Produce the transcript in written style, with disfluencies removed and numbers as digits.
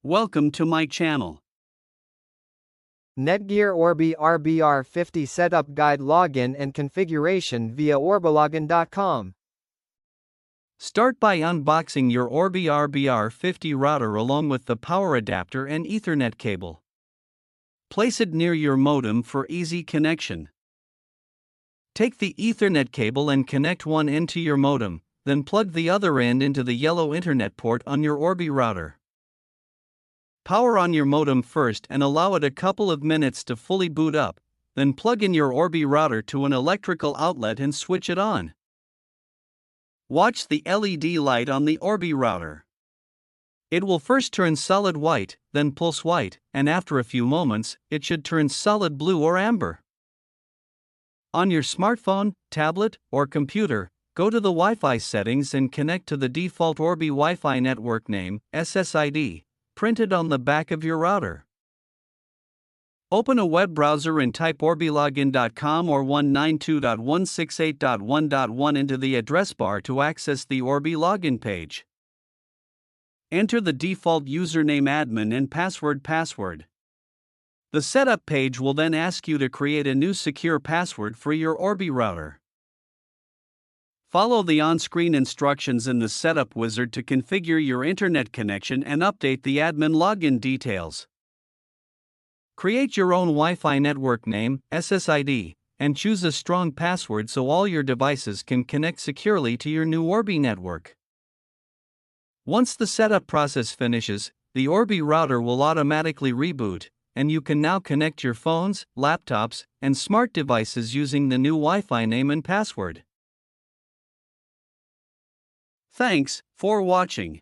Welcome to my channel. Netgear Orbi RBR50 Setup Guide. Login and configuration via Orbilogin.com. Start by unboxing your Orbi RBR50 router along with the power adapter and Ethernet cable. Place it near your modem for easy connection. Take the Ethernet cable and connect one end to your modem, then plug the other end into the yellow Internet port on your Orbi router. Power on your modem first and allow it a couple of minutes to fully boot up, then plug in your Orbi router to an electrical outlet and switch it on. Watch the LED light on the Orbi router. It will first turn solid white, then pulse white, and after a few moments, it should turn solid blue or amber. On your smartphone, tablet, or computer, go to the Wi-Fi settings and connect to the default Orbi Wi-Fi network name, SSID, printed on the back of your router. Open a web browser and type orbilogin.com or 192.168.1.1 into the address bar to access the Orbi login page. Enter the default username admin and password. The setup page will then ask you to create a new secure password for your Orbi router. Follow the on-screen instructions in the setup wizard to configure your internet connection and update the admin login details. Create your own Wi-Fi network name, SSID, and choose a strong password so all your devices can connect securely to your new Orbi network. Once the setup process finishes, the Orbi router will automatically reboot, and you can now connect your phones, laptops, and smart devices using the new Wi-Fi name and password. Thanks for watching.